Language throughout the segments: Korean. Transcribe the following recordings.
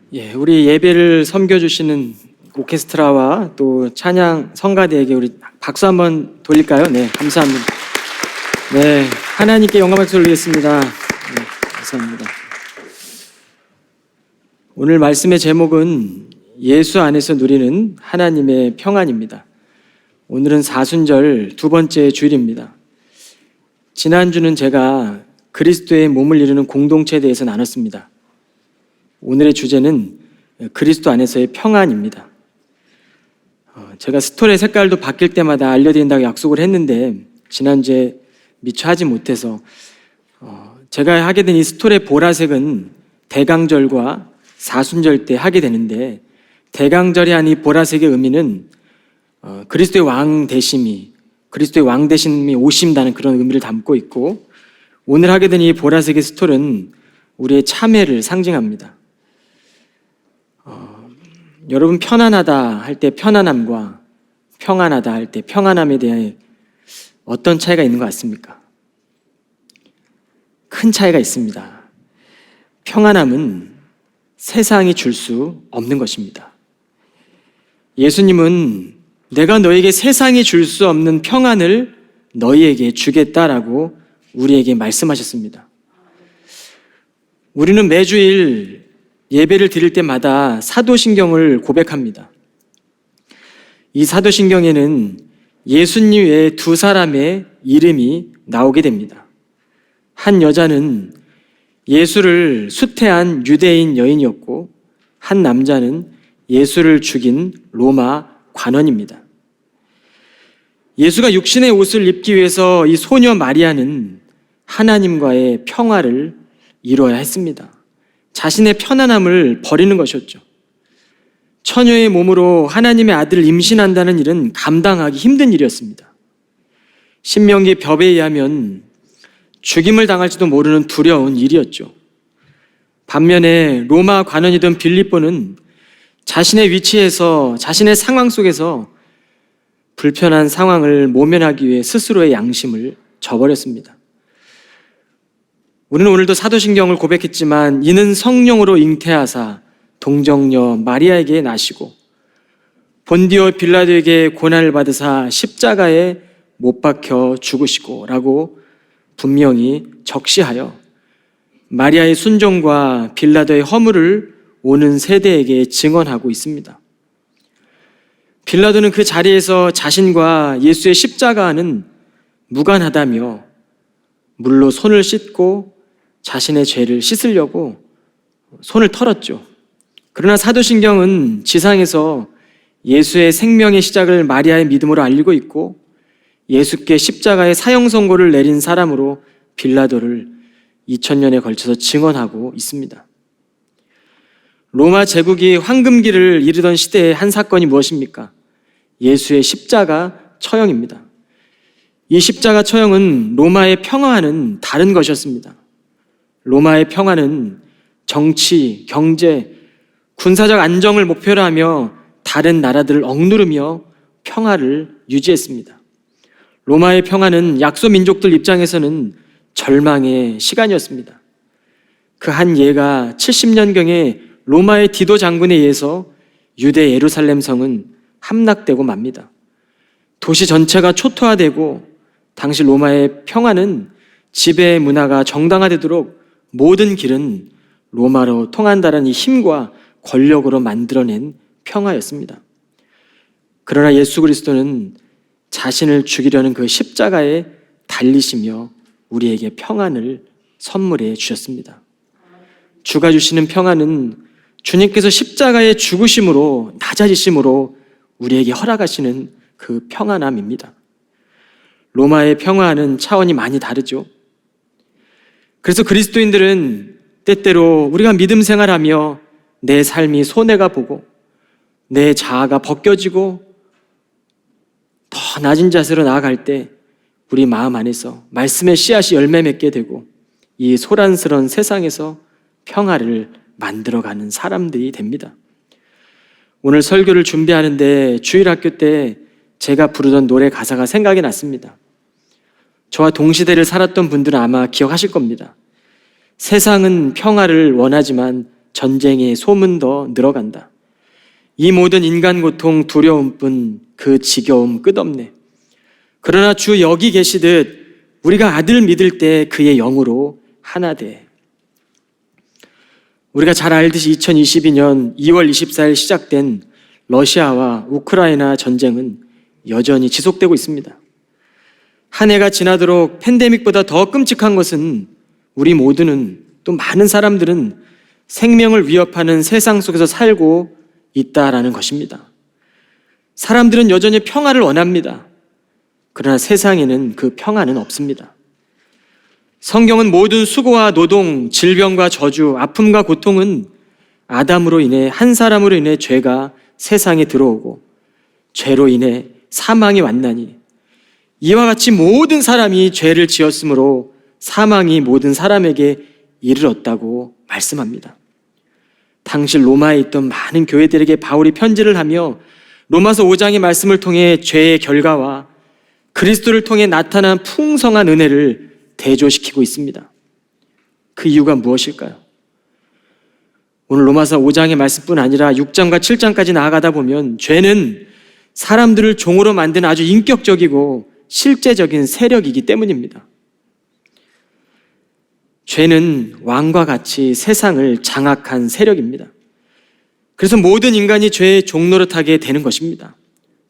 우리 예배를 섬겨주시는 오케스트라와 또 찬양 성가대에게 우리 박수 한번 돌릴까요? 네, 감사합니다. 네, 하나님께 영광 박수 올리겠습니다. 네, 감사합니다. 오늘 말씀의 제목은 예수 안에서 누리는 하나님의 평안입니다. 오늘은 사순절 두 번째 주일입니다. 지난주는 제가 그리스도의 몸을 이루는 공동체에 대해서 나눴습니다. 오늘의 주제는 그리스도 안에서의 평안입니다. 제가 스토리의 색깔도 바뀔 때마다 알려드린다고 약속을 했는데 지난주에 미처 하지 못해서 제가 하게 된 이 스토리의 보라색은 대강절과 사순절 때 하게 되는데, 대강절이 한 이 보라색의 의미는 그리스도의 왕 대심이 오신다는 그런 의미를 담고 있고, 오늘 하게 된 이 보라색의 스토리는 우리의 참회를 상징합니다. 여러분, 편안하다 할 때 편안함과 평안하다 할 때 평안함에 대해 어떤 차이가 있는 것 같습니까? 큰 차이가 있습니다. 평안함은 세상이 줄 수 없는 것입니다. 예수님은 내가 너에게 세상이 줄 수 없는 평안을 너희에게 주겠다라고 우리에게 말씀하셨습니다. 우리는 매주일 예배를 드릴 때마다 사도신경을 고백합니다. 이 사도신경에는 예수님 외에 두 사람의 이름이 나오게 됩니다. 한 여자는 예수를 수태한 유대인 여인이었고, 한 남자는 예수를 죽인 로마 관원입니다. 예수가 육신의 옷을 입기 위해서 이 소녀 마리아는 하나님과의 평화를 이루어야 했습니다. 자신의 편안함을 버리는 것이었죠. 처녀의 몸으로 하나님의 아들을 임신한다는 일은 감당하기 힘든 일이었습니다. 신명기 벽에 의하면 죽임을 당할지도 모르는 두려운 일이었죠. 반면에 로마 관원이던 빌립보는 자신의 위치에서, 자신의 상황 속에서 불편한 상황을 모면하기 위해 스스로의 양심을 저버렸습니다. 우리는 오늘도 사도신경을 고백했지만, 이는 성령으로 잉태하사 동정녀 마리아에게 나시고 본디오 빌라도에게 고난을 받으사 십자가에 못 박혀 죽으시고 라고 분명히 적시하여 마리아의 순종과 빌라도의 허물을 오는 세대에게 증언하고 있습니다. 빌라도는 그 자리에서 자신과 예수의 십자가는 무관하다며 물로 손을 씻고 자신의 죄를 씻으려고 손을 털었죠. 그러나 사도신경은 지상에서 예수의 생명의 시작을 마리아의 믿음으로 알리고 있고, 예수께 십자가의 사형 선고를 내린 사람으로 빌라도를 2000년에 걸쳐서 증언하고 있습니다. 로마 제국이 황금기를 이르던 시대의 한 사건이 무엇입니까? 예수의 십자가 처형입니다. 이 십자가 처형은 로마의 평화와는 다른 것이었습니다. 로마의 평화는 정치, 경제, 군사적 안정을 목표로 하며 다른 나라들을 억누르며 평화를 유지했습니다. 로마의 평화는 약소 민족들 입장에서는 절망의 시간이었습니다. 그 한 예가 70년경에 로마의 디도 장군에 의해서 유대 예루살렘 성은 함락되고 맙니다. 도시 전체가 초토화되고, 당시 로마의 평화는 지배 문화가 정당화되도록 모든 길은 로마로 통한다는 이 힘과 권력으로 만들어낸 평화였습니다. 그러나 예수 그리스도는 자신을 죽이려는 그 십자가에 달리시며 우리에게 평안을 선물해 주셨습니다. 주가 주시는 평안은 주님께서 십자가의 죽으심으로, 낮아지심으로 우리에게 허락하시는 그 평안함입니다. 로마의 평화는 차원이 많이 다르죠. 그래서 그리스도인들은 때때로 우리가 믿음 생활하며 내 삶이 손해가 보고 내 자아가 벗겨지고 더 낮은 자세로 나아갈 때 우리 마음 안에서 말씀의 씨앗이 열매 맺게 되고 이 소란스러운 세상에서 평화를 만들어가는 사람들이 됩니다. 오늘 설교를 준비하는데 주일학교 때 제가 부르던 노래 가사가 생각이 났습니다. 저와 동시대를 살았던 분들은 아마 기억하실 겁니다. 세상은 평화를 원하지만 전쟁의 소문도 늘어간다. 이 모든 인간 고통 두려움뿐 그 지겨움 끝없네. 그러나 주 여기 계시듯 우리가 아들 믿을 때 그의 영으로 하나 돼. 우리가 잘 알듯이 2022년 2월 24일 시작된 러시아와 우크라이나 전쟁은 여전히 지속되고 있습니다. 한 해가 지나도록 팬데믹보다 더 끔찍한 것은 우리 모두는, 또 많은 사람들은 생명을 위협하는 세상 속에서 살고 있다라는 것입니다. 사람들은 여전히 평화를 원합니다. 그러나 세상에는 그 평화는 없습니다. 성경은 모든 수고와 노동, 질병과 저주, 아픔과 고통은 아담으로 인해, 한 사람으로 인해 죄가 세상에 들어오고 죄로 인해 사망이 왔나니 이와 같이 모든 사람이 죄를 지었으므로 사망이 모든 사람에게 이르렀다고 말씀합니다. 당시 로마에 있던 많은 교회들에게 바울이 편지를 하며 로마서 5장의 말씀을 통해 죄의 결과와 그리스도를 통해 나타난 풍성한 은혜를 대조시키고 있습니다. 그 이유가 무엇일까요? 오늘 로마서 5장의 말씀뿐 아니라 6장과 7장까지 나아가다 보면 죄는 사람들을 종으로 만드는 아주 인격적이고 실제적인 세력이기 때문입니다. 죄는 왕과 같이 세상을 장악한 세력입니다. 그래서 모든 인간이 죄의 종노릇하게 되는 것입니다.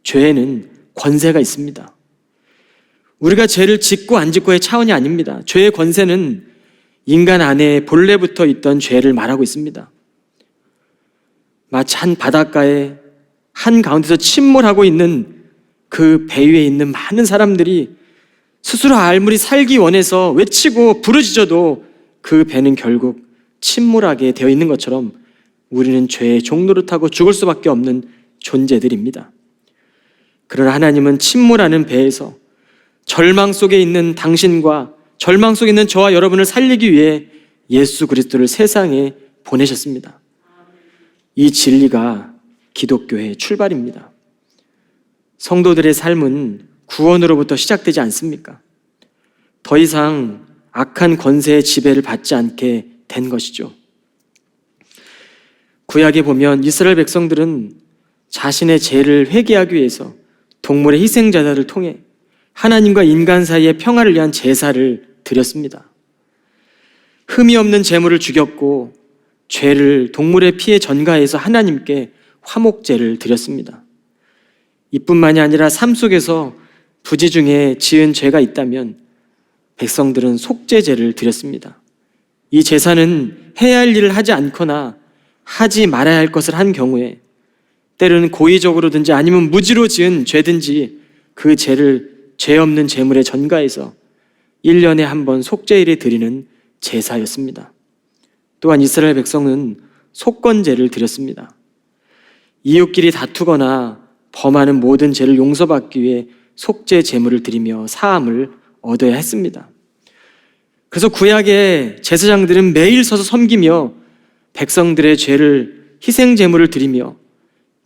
죄에는 권세가 있습니다. 우리가 죄를 짓고 안 짓고의 차원이 아닙니다. 죄의 권세는 인간 안에 본래부터 있던 죄를 말하고 있습니다. 마치 한 바닷가에 한가운데서 침몰하고 있는 그 배 위에 있는 많은 사람들이 스스로 알물이 살기 원해서 외치고 부르짖어도 그 배는 결국 침몰하게 되어 있는 것처럼 우리는 죄의 종노릇하고 죽을 수밖에 없는 존재들입니다. 그러나 하나님은 침몰하는 배에서 절망 속에 있는 당신과 절망 속에 있는 저와 여러분을 살리기 위해 예수 그리스도를 세상에 보내셨습니다. 이 진리가 기독교의 출발입니다. 성도들의 삶은 구원으로부터 시작되지 않습니까? 더 이상 악한 권세의 지배를 받지 않게 된 것이죠. 구약에 보면 이스라엘 백성들은 자신의 죄를 회개하기 위해서 동물의 희생자들을 통해 하나님과 인간 사이의 평화를 위한 제사를 드렸습니다. 흠이 없는 제물을 죽였고 죄를 동물의 피에 전가해서 하나님께 화목제를 드렸습니다. 이뿐만이 아니라 삶 속에서 부지 중에 지은 죄가 있다면 백성들은 속죄제를 드렸습니다. 이 제사는 해야 할 일을 하지 않거나 하지 말아야 할 것을 한 경우에 때로는 고의적으로든지 아니면 무지로 지은 죄든지 그 죄를 죄 없는 제물에 전가해서 1년에 한 번 속죄일에 드리는 제사였습니다. 또한 이스라엘 백성은 속건제를 드렸습니다. 이웃끼리 다투거나 범하는 모든 죄를 용서받기 위해 속죄 제물을 드리며 사함을 얻어야 했습니다. 그래서 구약의 제사장들은 매일 서서 섬기며 백성들의 죄를 희생 제물을 드리며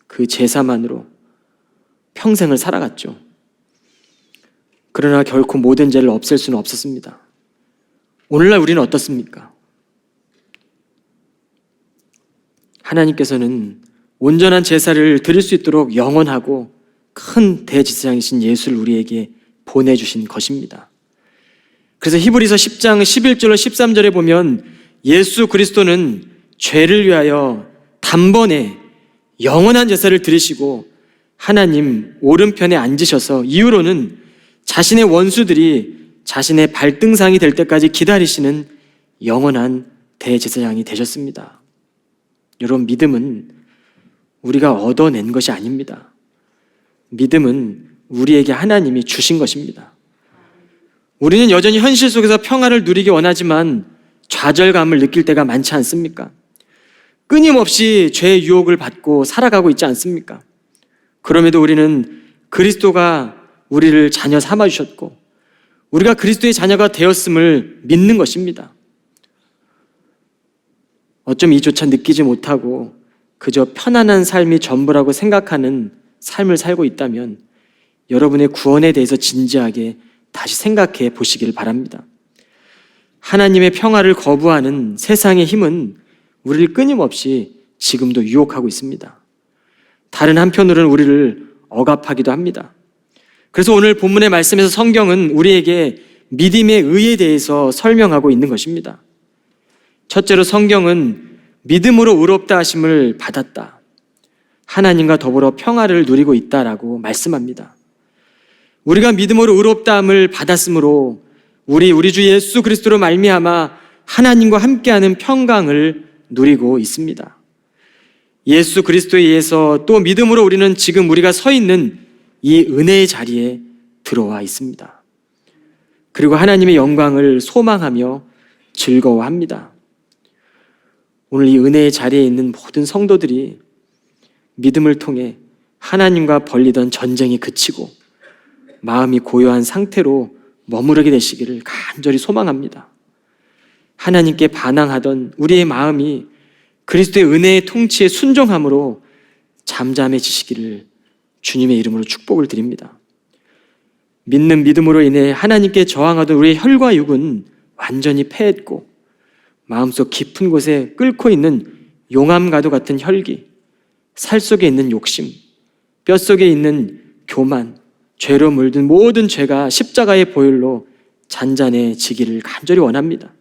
그 제사만으로 평생을 살아갔죠. 그러나 결코 모든 죄를 없앨 수는 없었습니다. 오늘날 우리는 어떻습니까? 하나님께서는 온전한 제사를 드릴 수 있도록 영원하고 큰 대제사장이신 예수를 우리에게 보내주신 것입니다. 그래서 히브리서 10장 11절로 13절에 보면 예수 그리스도는 죄를 위하여 단번에 영원한 제사를 드리시고 하나님 오른편에 앉으셔서 이후로는 자신의 원수들이 자신의 발등상이 될 때까지 기다리시는 영원한 대제사장이 되셨습니다. 여러분, 믿음은 우리가 얻어낸 것이 아닙니다. 믿음은 우리에게 하나님이 주신 것입니다. 우리는 여전히 현실 속에서 평화를 누리기 원하지만 좌절감을 느낄 때가 많지 않습니까? 끊임없이 죄의 유혹을 받고 살아가고 있지 않습니까? 그럼에도 우리는 그리스도가 우리를 자녀 삼아주셨고 우리가 그리스도의 자녀가 되었음을 믿는 것입니다. 어쩜 이조차 느끼지 못하고 그저 편안한 삶이 전부라고 생각하는 삶을 살고 있다면 여러분의 구원에 대해서 진지하게 다시 생각해 보시기를 바랍니다. 하나님의 평화를 거부하는 세상의 힘은 우리를 끊임없이 지금도 유혹하고 있습니다. 다른 한편으로는 우리를 억압하기도 합니다. 그래서 오늘 본문의 말씀에서 성경은 우리에게 믿음의 의에 대해서 설명하고 있는 것입니다. 첫째로 성경은 믿음으로 의롭다 하심을 받았다, 하나님과 더불어 평화를 누리고 있다라고 말씀합니다. 우리가 믿음으로 의롭다함을 받았으므로 우리 주 예수 그리스도로 말미암아 하나님과 함께하는 평강을 누리고 있습니다. 예수 그리스도에 의해서 또 믿음으로 우리는 지금 우리가 서 있는 이 은혜의 자리에 들어와 있습니다. 그리고 하나님의 영광을 소망하며 즐거워합니다. 오늘 이 은혜의 자리에 있는 모든 성도들이 믿음을 통해 하나님과 벌리던 전쟁이 그치고 마음이 고요한 상태로 머무르게 되시기를 간절히 소망합니다. 하나님께 반항하던 우리의 마음이 그리스도의 은혜의 통치에 순종함으로 잠잠해지시기를 주님의 이름으로 축복을 드립니다. 믿는 믿음으로 인해 하나님께 저항하던 우리의 혈과 육은 완전히 패했고 마음속 깊은 곳에 끓고 있는 용암과도 같은 혈기, 살 속에 있는 욕심, 뼛속에 있는 교만, 죄로 물든 모든 죄가 십자가의 보혈로 잔잔해지기를 간절히 원합니다.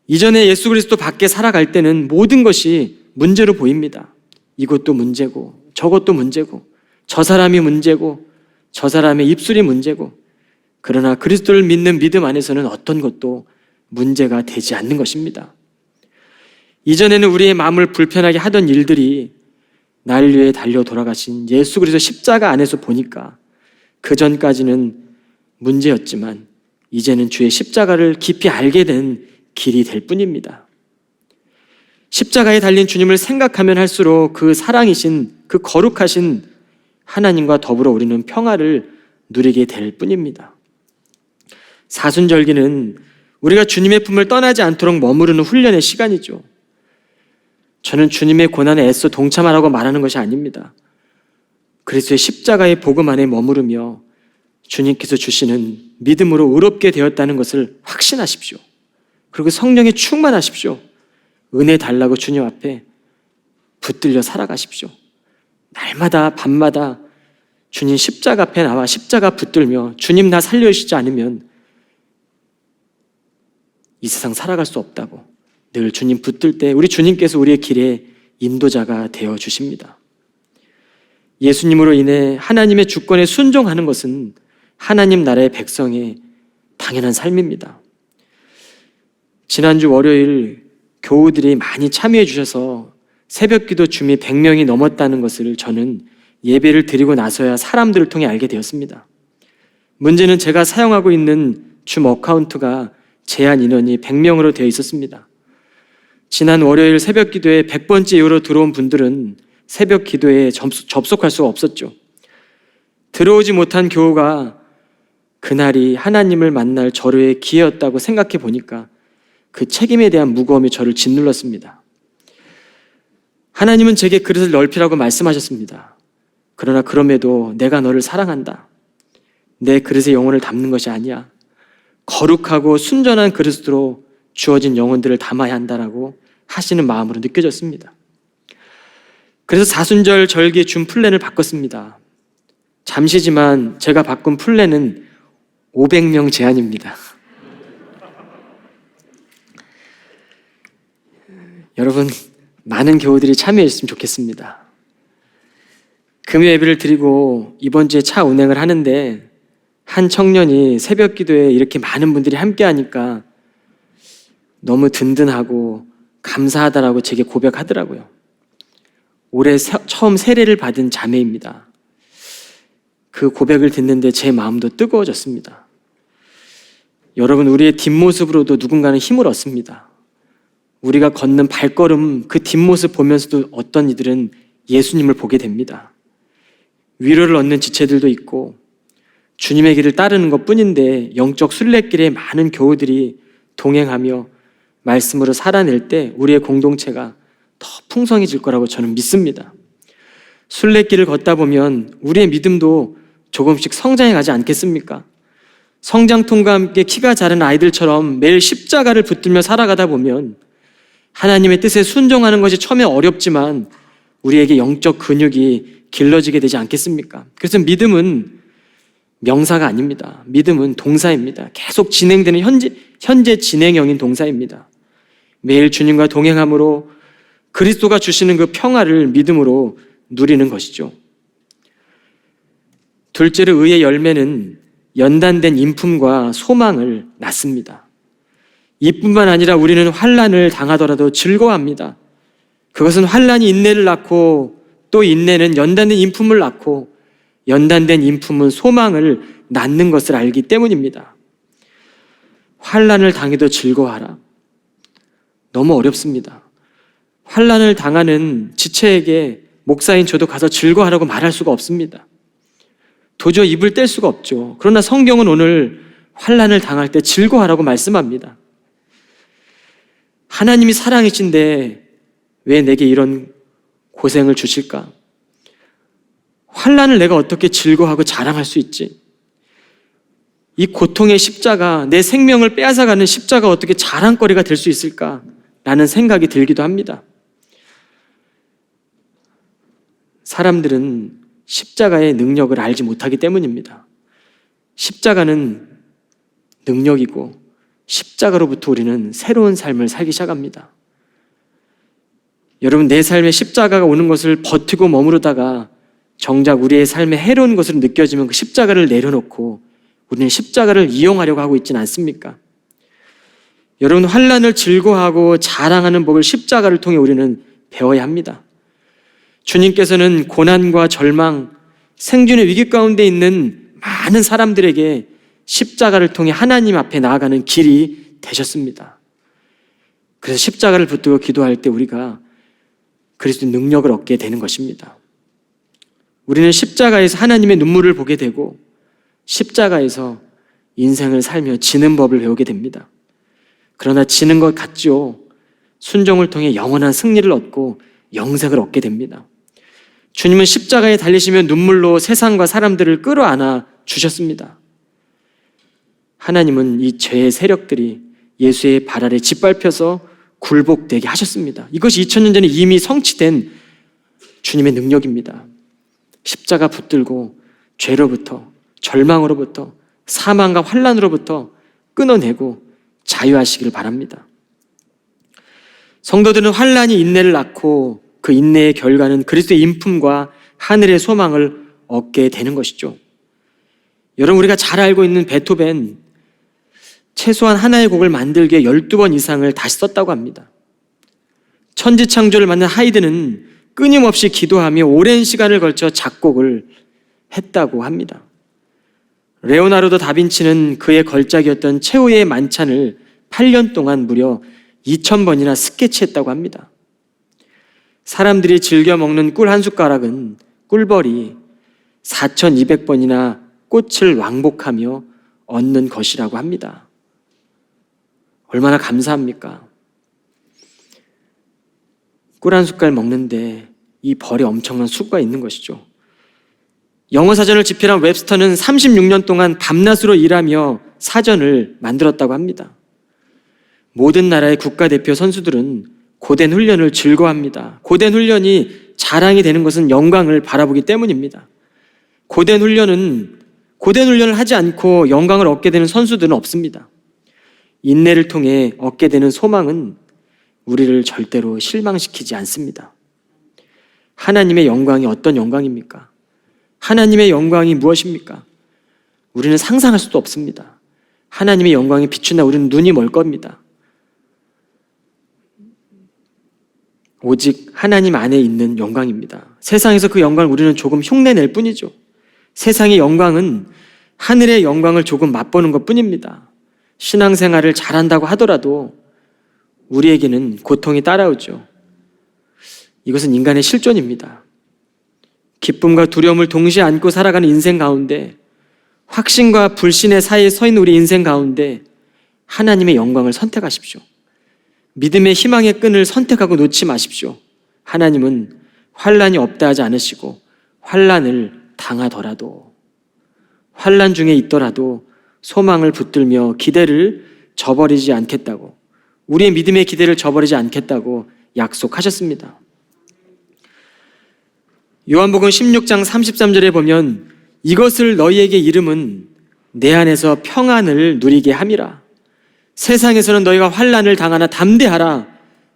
이전에 예수 그리스도 밖에 살아갈 때는 모든 것이 문제로 보입니다. 이것도 문제고 저것도 문제고 저 사람이 문제고 저 사람의 입술이 문제고, 그러나 그리스도를 믿는 믿음 안에서는 어떤 것도 문제가 되지 않는 것입니다. 이전에는 우리의 마음을 불편하게 하던 일들이 날 위해 달려 돌아가신 예수 그리스도 십자가 안에서 보니까 그 전까지는 문제였지만 이제는 주의 십자가를 깊이 알게 된 길이 될 뿐입니다. 십자가에 달린 주님을 생각하면 할수록 그 사랑이신, 그 거룩하신 하나님과 더불어 우리는 평화를 누리게 될 뿐입니다. 사순절기는 우리가 주님의 품을 떠나지 않도록 머무르는 훈련의 시간이죠. 저는 주님의 고난에 애써 동참하라고 말하는 것이 아닙니다. 그리스도의 십자가의 복음 안에 머무르며 주님께서 주시는 믿음으로 의롭게 되었다는 것을 확신하십시오. 그리고 성령에 충만하십시오. 은혜 달라고 주님 앞에 붙들려 살아가십시오. 날마다 밤마다 주님 십자가 앞에 나와 십자가 붙들며 주님 나 살려주시지 않으면 이 세상 살아갈 수 없다고 늘 주님 붙들 때 우리 주님께서 우리의 길에 인도자가 되어 주십니다. 예수님으로 인해 하나님의 주권에 순종하는 것은 하나님 나라의 백성의 당연한 삶입니다. 지난주 월요일 교우들이 많이 참여해 주셔서 새벽기도 줌이 100명이 넘었다는 것을 저는 예배를 드리고 나서야 사람들을 통해 알게 되었습니다. 문제는 제가 사용하고 있는 줌 어카운트가 제한 인원이 100명으로 되어 있었습니다. 지난 월요일 새벽기도에 100번째 이후로 들어온 분들은 새벽기도에 접속할 수가 없었죠. 들어오지 못한 교우가 그날이 하나님을 만날 절호의 기회였다고 생각해 보니까 그 책임에 대한 무거움이 저를 짓눌렀습니다. 하나님은 제게 그릇을 넓히라고 말씀하셨습니다. 그러나 그럼에도 내가 너를 사랑한다. 내 그릇에 영혼을 담는 것이 아니야. 거룩하고 순전한 그릇으로 주어진 영혼들을 담아야 한다라고 하시는 마음으로 느껴졌습니다. 그래서 사순절 절기 줌 플랜을 바꿨습니다. 잠시지만 제가 바꾼 플랜은 500명 제한입니다. 여러분, 많은 교우들이 참여해 주셨으면 좋겠습니다. 금요 예배를 드리고 이번 주에 차 운행을 하는데 한 청년이 새벽 기도에 이렇게 많은 분들이 함께 하니까 너무 든든하고 감사하다라고 제게 고백하더라고요. 올해 처음 세례를 받은 자매입니다. 그 고백을 듣는데 제 마음도 뜨거워졌습니다. 여러분, 우리의 뒷모습으로도 누군가는 힘을 얻습니다. 우리가 걷는 발걸음, 그 뒷모습 보면서도 어떤 이들은 예수님을 보게 됩니다. 위로를 얻는 지체들도 있고 주님의 길을 따르는 것뿐인데 영적 순례길에 많은 교우들이 동행하며 말씀으로 살아낼 때 우리의 공동체가 더 풍성해질 거라고 저는 믿습니다. 순례길을 걷다 보면 우리의 믿음도 조금씩 성장해 가지 않겠습니까? 성장통과 함께 키가 자란 아이들처럼 매일 십자가를 붙들며 살아가다 보면 하나님의 뜻에 순종하는 것이 처음에 어렵지만 우리에게 영적 근육이 길러지게 되지 않겠습니까? 그래서 믿음은 명사가 아닙니다. 믿음은 동사입니다. 계속 진행되는 현재 진행형인 동사입니다. 매일 주님과 동행함으로 그리스도가 주시는 그 평화를 믿음으로 누리는 것이죠. 둘째로 의의 열매는 연단된 인품과 소망을 낳습니다. 이뿐만 아니라 우리는 환난을 당하더라도 즐거워합니다. 그것은 환난이 인내를 낳고 또 인내는 연단된 인품을 낳고 연단된 인품은 소망을 낳는 것을 알기 때문입니다. 환난을 당해도 즐거워하라. 너무 어렵습니다. 환난을 당하는 지체에게 목사인 저도 가서 즐거워하라고 말할 수가 없습니다. 도저히 입을 뗄 수가 없죠. 그러나 성경은 오늘 환난을 당할 때 즐거워하라고 말씀합니다. 하나님이 사랑이신데 왜 내게 이런 고생을 주실까? 환난을 내가 어떻게 즐거워하고 자랑할 수 있지? 이 고통의 십자가, 내 생명을 빼앗아가는 십자가 어떻게 자랑거리가 될 수 있을까? 라는 생각이 들기도 합니다. 사람들은 십자가의 능력을 알지 못하기 때문입니다. 십자가는 능력이고 십자가로부터 우리는 새로운 삶을 살기 시작합니다. 여러분, 내 삶에 십자가가 오는 것을 버티고 머무르다가 정작 우리의 삶에 해로운 것으로 느껴지면 그 십자가를 내려놓고 우리는 십자가를 이용하려고 하고 있지는 않습니까? 여러분, 환난을 즐거워하고 자랑하는 법을 십자가를 통해 우리는 배워야 합니다. 주님께서는 고난과 절망, 생존의 위기 가운데 있는 많은 사람들에게 십자가를 통해 하나님 앞에 나아가는 길이 되셨습니다. 그래서 십자가를 붙들고 기도할 때 우리가 그리스도의 능력을 얻게 되는 것입니다. 우리는 십자가에서 하나님의 눈물을 보게 되고 십자가에서 인생을 살며 지는 법을 배우게 됩니다. 그러나 지는 것 같죠. 순종을 통해 영원한 승리를 얻고 영생을 얻게 됩니다. 주님은 십자가에 달리시며 눈물로 세상과 사람들을 끌어안아 주셨습니다. 하나님은 이 죄의 세력들이 예수의 발 아래 짓밟혀서 굴복되게 하셨습니다. 이것이 2000년 전에 이미 성취된 주님의 능력입니다. 십자가 붙들고 죄로부터, 절망으로부터, 사망과 환난으로부터 끊어내고 자유하시기를 바랍니다. 성도들은 환난이 인내를 낳고 그 인내의 결과는 그리스도의 인품과 하늘의 소망을 얻게 되는 것이죠. 여러분, 우리가 잘 알고 있는 베토벤, 최소한 하나의 곡을 만들기에 12번 이상을 다시 썼다고 합니다. 천지창조를 만든 하이든은 끊임없이 기도하며 오랜 시간을 걸쳐 작곡을 했다고 합니다. 레오나르도 다빈치는 그의 걸작이었던 최후의 만찬을 8년 동안 무려 2000번이나 스케치했다고 합니다. 사람들이 즐겨 먹는 꿀 한 숟가락은 꿀벌이 4200번이나 꽃을 왕복하며 얻는 것이라고 합니다. 얼마나 감사합니까? 꿀 한 숟갈 먹는데 이 벌에 엄청난 수고가 있는 것이죠. 영어 사전을 집필한 웹스터는 36년 동안 밤낮으로 일하며 사전을 만들었다고 합니다. 모든 나라의 국가대표 선수들은 고된 훈련을 즐거워합니다. 고된 훈련이 자랑이 되는 것은 영광을 바라보기 때문입니다. 고된 훈련을 하지 않고 영광을 얻게 되는 선수들은 없습니다. 인내를 통해 얻게 되는 소망은 우리를 절대로 실망시키지 않습니다. 하나님의 영광이 어떤 영광입니까? 하나님의 영광이 무엇입니까? 우리는 상상할 수도 없습니다. 하나님의 영광이 비춘다 우리는 눈이 멀 겁니다. 오직 하나님 안에 있는 영광입니다. 세상에서 그 영광을 우리는 조금 흉내낼 뿐이죠. 세상의 영광은 하늘의 영광을 조금 맛보는 것 뿐입니다. 신앙생활을 잘한다고 하더라도 우리에게는 고통이 따라오죠. 이것은 인간의 실존입니다. 기쁨과 두려움을 동시에 안고 살아가는 인생 가운데, 확신과 불신의 사이에 서 있는 우리 인생 가운데 하나님의 영광을 선택하십시오. 믿음의 희망의 끈을 선택하고 놓지 마십시오. 하나님은 환난이 없다 하지 않으시고 환난을 당하더라도, 환난 중에 있더라도 소망을 붙들며 기대를 저버리지 않겠다고, 우리의 믿음의 기대를 저버리지 않겠다고 약속하셨습니다. 요한복음 16장 33절에 보면 이것을 너희에게 이름은 내 안에서 평안을 누리게 함이라. 세상에서는 너희가 환난을 당하나 담대하라.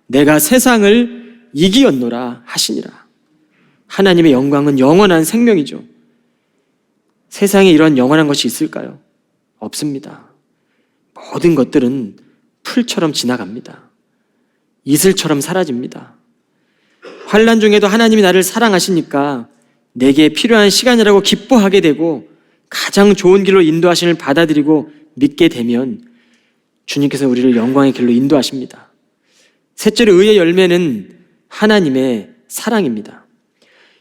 내가 세상을 이기었노라 하시니라. 하나님의 영광은 영원한 생명이죠. 세상에 이런 영원한 것이 있을까요? 없습니다. 모든 것들은 풀처럼 지나갑니다. 이슬처럼 사라집니다. 환난 중에도 하나님이 나를 사랑하시니까 내게 필요한 시간이라고 기뻐하게 되고 가장 좋은 길로 인도하심을 받아들이고 믿게 되면 주님께서 우리를 영광의 길로 인도하십니다. 셋째로 의의 열매는 하나님의 사랑입니다.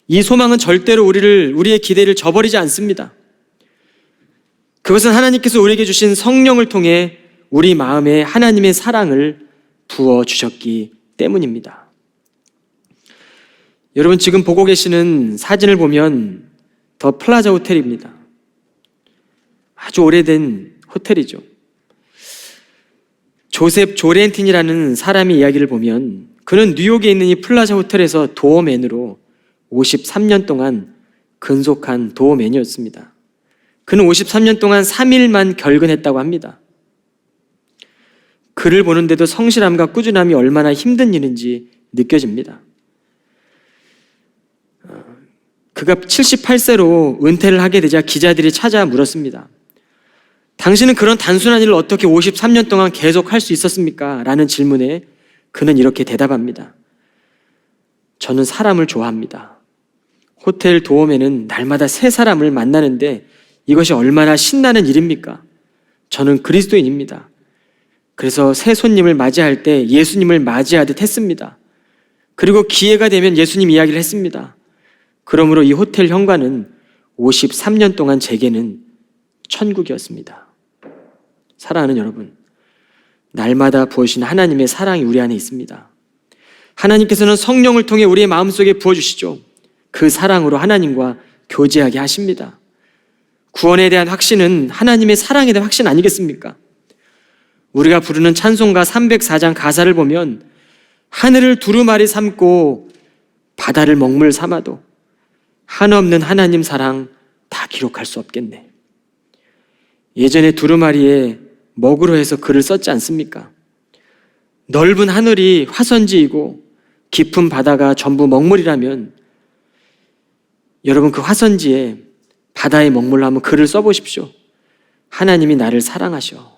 이 소망은 절대로 우리의 기대를 저버리지 않습니다. 그것은 하나님께서 우리에게 주신 성령을 통해 우리 마음에 하나님의 사랑을 부어주셨기 때문입니다. 여러분 지금 보고 계시는 사진을 보면 더 플라자 호텔입니다. 아주 오래된 호텔이죠. 조셉 조렌틴이라는 사람의 이야기를 보면 그는 뉴욕에 있는 이 플라자 호텔에서 도어맨으로 53년 동안 근속한 도어맨이었습니다. 그는 53년 동안 3일만 결근했다고 합니다. 그를 보는데도 성실함과 꾸준함이 얼마나 힘든 일인지 느껴집니다. 그가 78세로 은퇴를 하게 되자 기자들이 찾아 물었습니다. 당신은 그런 단순한 일을 어떻게 53년 동안 계속 할 수 있었습니까? 라는 질문에 그는 이렇게 대답합니다. 저는 사람을 좋아합니다. 호텔 도어맨은 날마다 새 사람을 만나는데 이것이 얼마나 신나는 일입니까? 저는 그리스도인입니다. 그래서 새 손님을 맞이할 때 예수님을 맞이하듯 했습니다. 그리고 기회가 되면 예수님 이야기를 했습니다. 그러므로 이 호텔 현관은 53년 동안 제게는 천국이었습니다. 사랑하는 여러분, 날마다 부어주신 하나님의 사랑이 우리 안에 있습니다. 하나님께서는 성령을 통해 우리의 마음속에 부어주시죠. 그 사랑으로 하나님과 교제하게 하십니다. 구원에 대한 확신은 하나님의 사랑에 대한 확신 아니겠습니까? 우리가 부르는 찬송가 304장 가사를 보면 하늘을 두루마리 삼고 바다를 먹물 삼아도 한없는 하나님 사랑 다 기록할 수 없겠네. 예전에 두루마리에 먹으로 해서 글을 썼지 않습니까? 넓은 하늘이 화선지이고 깊은 바다가 전부 먹물이라면 여러분 그 화선지에 바다의 먹물로 한번 글을 써보십시오. 하나님이 나를 사랑하셔.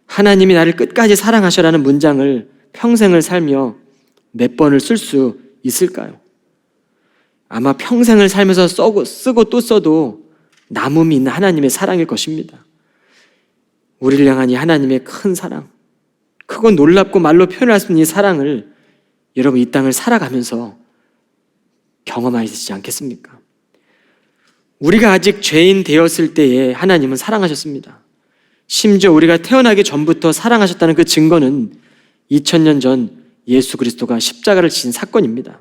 하나님이 나를 끝까지 사랑하셔라는 문장을 평생을 살며 몇 번을 쓸 수 있을까요? 아마 평생을 살면서 쓰고 또 써도 남음이 있는 하나님의 사랑일 것입니다. 우리를 향한 이 하나님의 큰 사랑, 크고 놀랍고 말로 표현할 수 없는 이 사랑을 여러분 이 땅을 살아가면서 경험하시지 않겠습니까? 우리가 아직 죄인 되었을 때에 하나님은 사랑하셨습니다. 심지어 우리가 태어나기 전부터 사랑하셨다는 그 증거는 2000년 전 예수 그리스도가 십자가를 지신 사건입니다.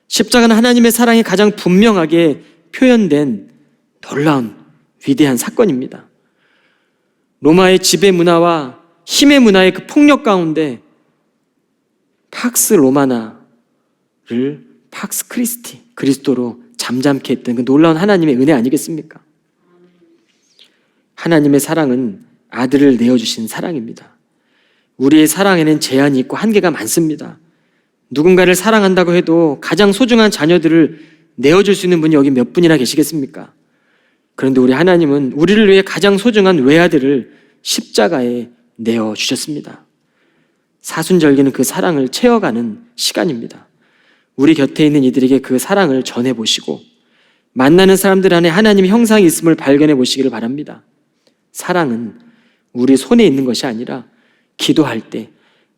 십자가는 하나님의 사랑이 가장 분명하게 표현된 놀라운 위대한 사건입니다. 로마의 지배 문화와 힘의 문화의 그 폭력 가운데 팍스 로마나를 팍스 크리스티, 그리스도로 잠잠케 했던 그 놀라운 하나님의 은혜 아니겠습니까? 하나님의 사랑은 아들을 내어주신 사랑입니다. 우리의 사랑에는 제한이 있고 한계가 많습니다. 누군가를 사랑한다고 해도 가장 소중한 자녀들을 내어줄 수 있는 분이 여기 몇 분이나 계시겠습니까? 그런데 우리 하나님은 우리를 위해 가장 소중한 외아들을 십자가에 내어주셨습니다. 사순절기는 그 사랑을 채워가는 시간입니다. 우리 곁에 있는 이들에게 그 사랑을 전해보시고 만나는 사람들 안에 하나님의 형상이 있음을 발견해 보시기를 바랍니다. 사랑은 우리 손에 있는 것이 아니라 기도할 때,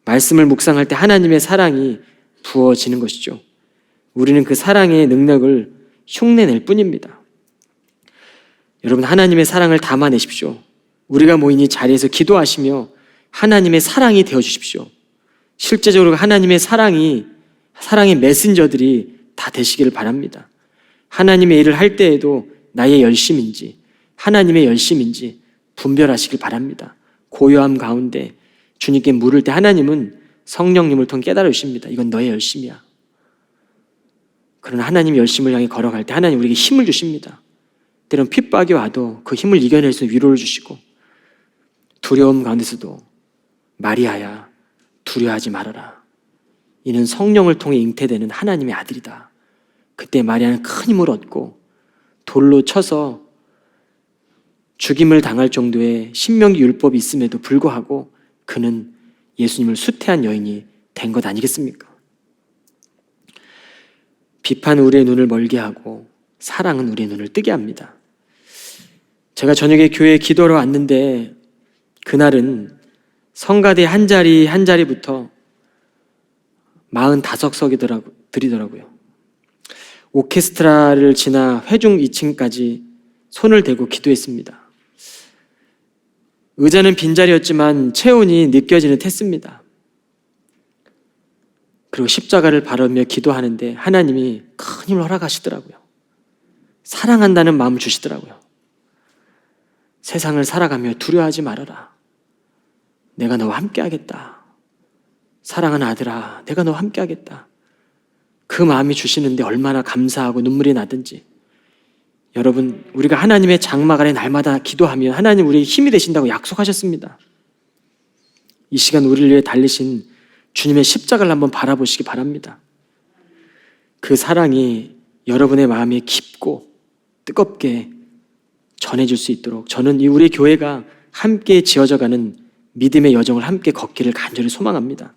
말씀을 묵상할 때 하나님의 사랑이 부어지는 것이죠. 우리는 그 사랑의 능력을 흉내낼 뿐입니다. 여러분, 하나님의 사랑을 담아내십시오. 우리가 모인 이 자리에서 기도하시며 하나님의 사랑이 되어주십시오. 실제적으로 하나님의 사랑의 메신저들이 다 되시기를 바랍니다. 하나님의 일을 할 때에도 나의 열심인지 하나님의 열심인지 분별하시길 바랍니다. 고요함 가운데 주님께 물을 때 하나님은 성령님을 통해 깨달아 주십니다. 이건 너의 열심이야. 그러나 하나님의 열심을 향해 걸어갈 때 하나님 우리에게 힘을 주십니다. 때론 핍박이 와도 그 힘을 이겨낼 수 있는 위로를 주시고, 두려움 가운데서도 마리아야 두려워하지 말아라. 이는 성령을 통해 잉태되는 하나님의 아들이다. 그때 마리아는 큰 힘을 얻고 돌로 쳐서 죽임을 당할 정도의 신명기 율법이 있음에도 불구하고 그는 예수님을 수태한 여인이 된 것 아니겠습니까? 비판은 우리의 눈을 멀게 하고 사랑은 우리의 눈을 뜨게 합니다. 제가 저녁에 교회에 기도하러 왔는데 그날은 성가대 한 자리 한 자리부터 45석이 들이더라고요. 오케스트라를 지나 회중 2층까지 손을 대고 기도했습니다. 의자는 빈자리였지만 체온이 느껴지는 듯했습니다. 그리고 십자가를 바라며 기도하는데 하나님이 큰 힘을 허락하시더라고요. 사랑한다는 마음을 주시더라고요. 세상을 살아가며 두려워하지 말아라. 내가 너와 함께 하겠다. 사랑하는 아들아, 내가 너와 함께 하겠다. 그 마음이 주시는데 얼마나 감사하고 눈물이 나든지. 여러분, 우리가 하나님의 장막 아래 날마다 기도하면 하나님 우리에게 힘이 되신다고 약속하셨습니다. 이 시간 우리를 위해 달리신 주님의 십자가를 한번 바라보시기 바랍니다. 그 사랑이 여러분의 마음에 깊고 뜨겁게 전해질 수 있도록 저는 이 우리 교회가 함께 지어져가는 믿음의 여정을 함께 걷기를 간절히 소망합니다.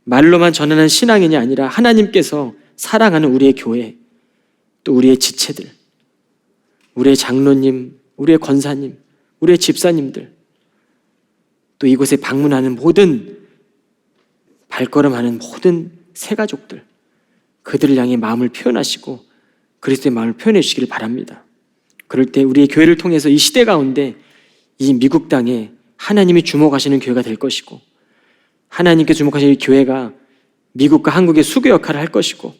말로만 전하는 신앙인이 아니라 하나님께서 사랑하는 우리의 교회, 또 우리의 지체들, 우리의 장로님, 우리의 권사님, 우리의 집사님들, 또 이곳에 방문하는 모든 발걸음하는 모든 새가족들, 그들을 향해 마음을 표현하시고 그리스도의 마음을 표현해 주시기를 바랍니다. 그럴 때 우리의 교회를 통해서 이 시대 가운데 이 미국 땅에 하나님이 주목하시는 교회가 될 것이고, 하나님께 주목하시는 이 교회가 미국과 한국의 수교 역할을 할 것이고,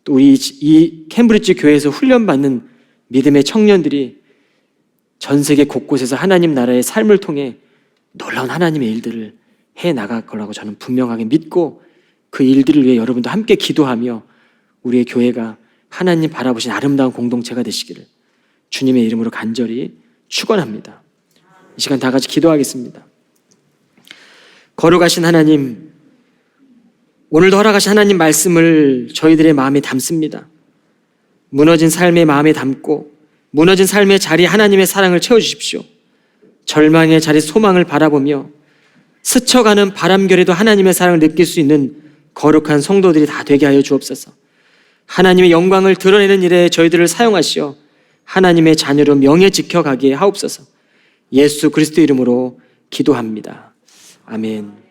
또 우리 이 캠브리지 교회에서 훈련받는 믿음의 청년들이 전 세계 곳곳에서 하나님 나라의 삶을 통해 놀라운 하나님의 일들을 해 나갈 거라고 저는 분명하게 믿고, 그 일들을 위해 여러분도 함께 기도하며 우리의 교회가 하나님 바라보신 아름다운 공동체가 되시기를 주님의 이름으로 간절히 축원합니다. 이 시간 다 같이 기도하겠습니다. 거룩하신 하나님, 오늘도 허락하신 하나님 말씀을 저희들의 마음에 담습니다. 무너진 삶의 마음에 담고 무너진 삶의 자리에 하나님의 사랑을 채워주십시오. 절망의 자리 소망을 바라보며 스쳐가는 바람결에도 하나님의 사랑을 느낄 수 있는 거룩한 성도들이 다 되게 하여 주옵소서. 하나님의 영광을 드러내는 일에 저희들을 사용하시어 하나님의 자녀로 명예 지켜가게 하옵소서. 예수 그리스도 이름으로 기도합니다. 아멘.